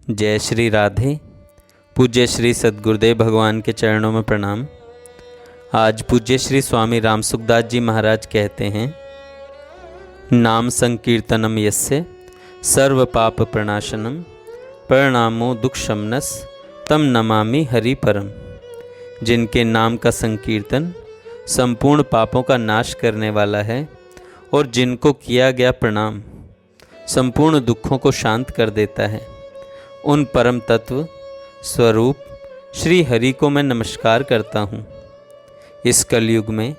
जय श्री राधे। पूज्य श्री सद्गुरुदेव भगवान के चरणों में प्रणाम। आज पूज्य श्री स्वामी राम सुखदास जी महाराज कहते हैं, नाम संकीर्तनम यस्य सर्व पाप प्रणाशनम प्रणामो दुख शमनस तम नमामि हरि परम। जिनके नाम का संकीर्तन संपूर्ण पापों का नाश करने वाला है और जिनको किया गया प्रणाम संपूर्ण दुखों को शांत कर देता है, उन परम तत्व स्वरूप श्री हरि को मैं नमस्कार करता हूँ। इस कलयुग में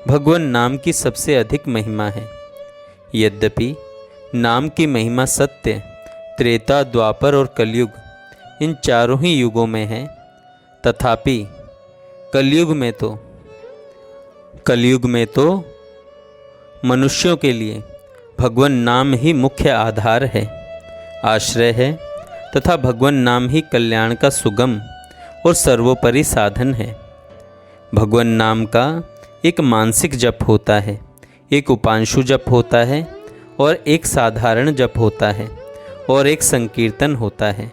भगवान नाम की सबसे अधिक महिमा है। यद्यपि नाम की महिमा सत्य त्रेता, द्वापर और कलयुग इन चारों ही युगों में है, तथापि कलयुग में तो मनुष्यों के लिए भगवान नाम ही मुख्य आधार है, आश्रय है तथा भगवान नाम ही कल्याण का सुगम और सर्वोपरि साधन है। भगवान नाम का एक मानसिक जप होता है, एक उपांशु जप होता है और एक साधारण जप होता है और एक संकीर्तन होता है।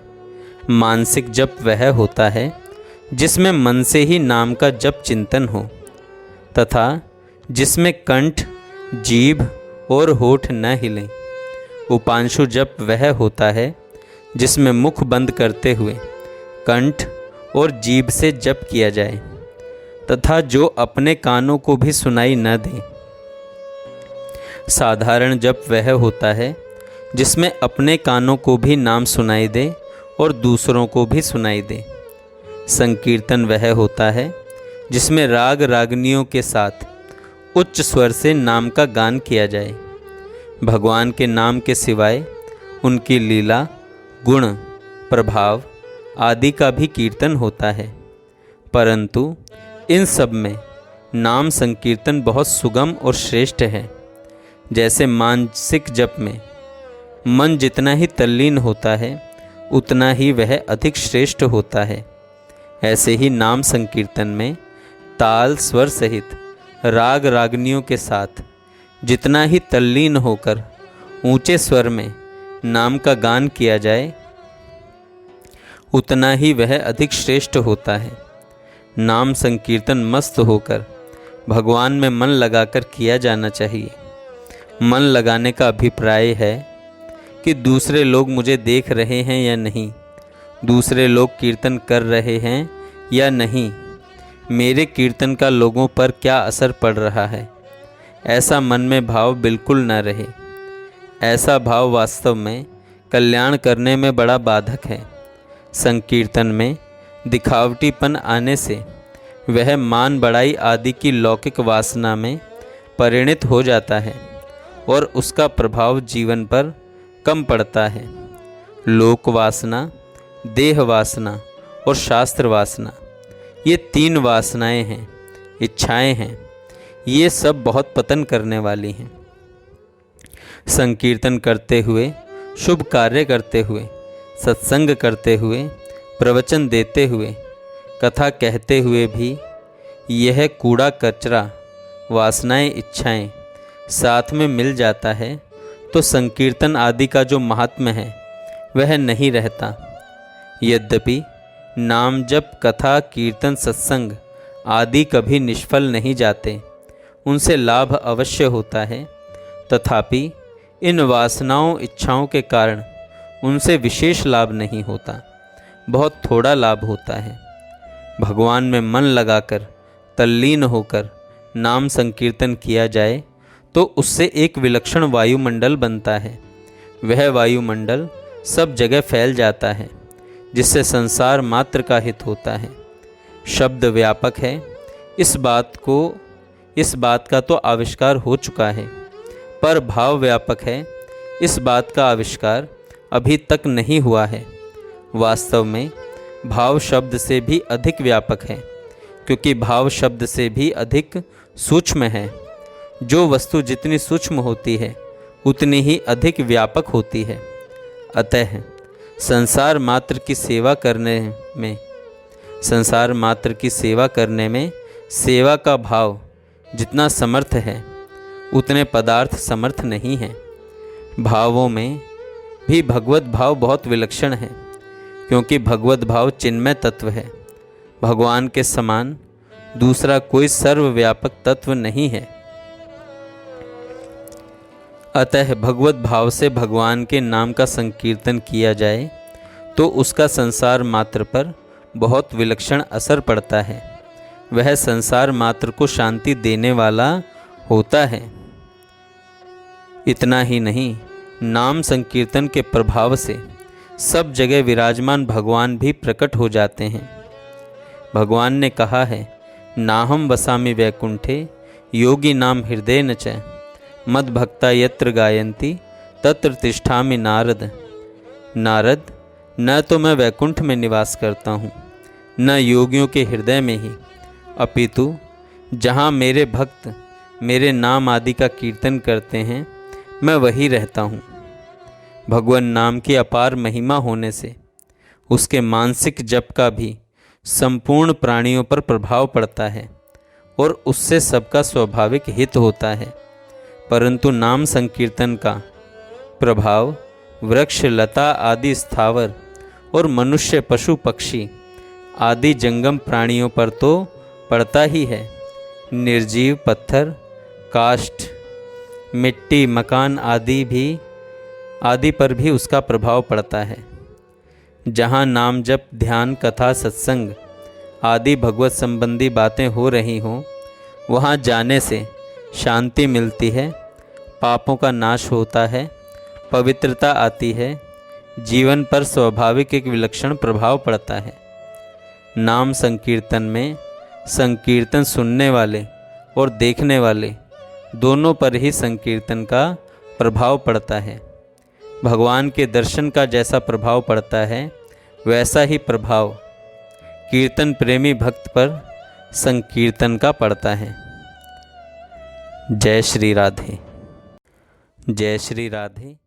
मानसिक जप वह होता है जिसमें मन से ही नाम का जप चिंतन हो तथा जिसमें कंठ, जीभ और होठ न हिलें। उपांशु जप वह होता है जिसमें मुख बंद करते हुए कंठ और जीभ से जप किया जाए तथा जो अपने कानों को भी सुनाई न दे। साधारण जप वह होता है जिसमें अपने कानों को भी नाम सुनाई दे और दूसरों को भी सुनाई दे। संकीर्तन वह होता है जिसमें राग रागनियों के साथ उच्च स्वर से नाम का गान किया जाए। भगवान के नाम के सिवाय उनकी लीला, गुण, प्रभाव आदि का भी कीर्तन होता है, परंतु इन सब में नाम संकीर्तन बहुत सुगम और श्रेष्ठ है। जैसे मानसिक जप में मन जितना ही तल्लीन होता है उतना ही वह अधिक श्रेष्ठ होता है, ऐसे ही नाम संकीर्तन में ताल स्वर सहित राग रागनियों के साथ जितना ही तल्लीन होकर ऊंचे स्वर में नाम का गान किया जाए उतना ही वह अधिक श्रेष्ठ होता है। नाम संकीर्तन मस्त होकर भगवान में मन लगाकर किया जाना चाहिए। मन लगाने का अभिप्राय है कि दूसरे लोग मुझे देख रहे हैं या नहीं, दूसरे लोग कीर्तन कर रहे हैं या नहीं, मेरे कीर्तन का लोगों पर क्या असर पड़ रहा है, ऐसा मन में भाव बिल्कुल न रहे। ऐसा भाव वास्तव में कल्याण करने में बड़ा बाधक है। संकीर्तन में दिखावटीपन आने से वह मान बढ़ाई आदि की लौकिक वासना में परिणत हो जाता है और उसका प्रभाव जीवन पर कम पड़ता है। लोक वासना, देह वासना और शास्त्र वासना, ये तीन वासनाएं हैं, इच्छाएं हैं, ये सब बहुत पतन करने वाली हैं। संकीर्तन करते हुए, शुभ कार्य करते हुए, सत्संग करते हुए, प्रवचन देते हुए, कथा कहते हुए भी यह कूड़ा कचरा, वासनाएं, इच्छाएं साथ में मिल जाता है तो संकीर्तन आदि का जो महात्म्य है वह नहीं रहता। यद्यपि नाम जप, कथा, कीर्तन, सत्संग आदि कभी निष्फल नहीं जाते, उनसे लाभ अवश्य होता है, तथापि इन वासनाओं, इच्छाओं के कारण उनसे विशेष लाभ नहीं होता, बहुत थोड़ा लाभ होता है। भगवान में मन लगाकर तल्लीन होकर नाम संकीर्तन किया जाए तो उससे एक विलक्षण वायुमंडल बनता है। वह वायुमंडल सब जगह फैल जाता है जिससे संसार मात्र का हित होता है। शब्द व्यापक है, इस बात का तो आविष्कार हो चुका है, पर भाव व्यापक है, इस बात का आविष्कार अभी तक नहीं हुआ है। वास्तव में भाव शब्द से भी अधिक व्यापक है, क्योंकि भाव शब्द से भी अधिक सूक्ष्म है। जो वस्तु जितनी सूक्ष्म होती है उतनी ही अधिक व्यापक होती है। अतः संसार मात्र की सेवा करने में सेवा का भाव जितना समर्थ है उतने पदार्थ समर्थ नहीं हैं। भावों में भी भगवत भाव बहुत विलक्षण है। क्योंकि भगवत भाव चिन्मय तत्व है। भगवान के समान दूसरा कोई सर्वव्यापक तत्व नहीं है। अतः भगवत भाव से भगवान के नाम का संकीर्तन किया जाए तो उसका संसार मात्र पर बहुत विलक्षण असर पड़ता है। वह संसार मात्र को शांति देने वाला होता है। इतना ही नहीं, नाम संकीर्तन के प्रभाव से सब जगह विराजमान भगवान भी प्रकट हो जाते हैं। भगवान ने कहा है, नाहम वसामि वैकुंठे योगी नाम हृदय न च मद भक्ता यत्र गायन्ति तत्र तिष्ठामि नारद। नारद, न तो मैं वैकुंठ में निवास करता हूँ, न योगियों के हृदय में ही, अपितु जहाँ मेरे भक्त मेरे नाम आदि का कीर्तन करते हैं, मैं वही रहता हूँ। भगवान नाम की अपार महिमा होने से उसके मानसिक जप का भी संपूर्ण प्राणियों पर प्रभाव पड़ता है और उससे सबका स्वाभाविक हित होता है। परंतु नाम संकीर्तन का प्रभाव वृक्ष लता आदि स्थावर और मनुष्य पशु पक्षी आदि जंगम प्राणियों पर तो पड़ता ही है। निर्जीव पत्थर, काष्ठ, मिट्टी, मकान आदि पर भी उसका प्रभाव पड़ता है। जहाँ नाम जप, ध्यान, कथा, सत्संग आदि भगवत संबंधी बातें हो रही हों, वहाँ जाने से शांति मिलती है, पापों का नाश होता है, पवित्रता आती है, जीवन पर स्वाभाविक एक विलक्षण प्रभाव पड़ता है। नाम संकीर्तन में संकीर्तन सुनने वाले और देखने वाले दोनों पर ही संकीर्तन का प्रभाव पड़ता है। भगवान के दर्शन का जैसा प्रभाव पड़ता है, वैसा ही प्रभाव कीर्तन प्रेमी भक्त पर संकीर्तन का पड़ता है। जय श्री राधे। जय श्री राधे।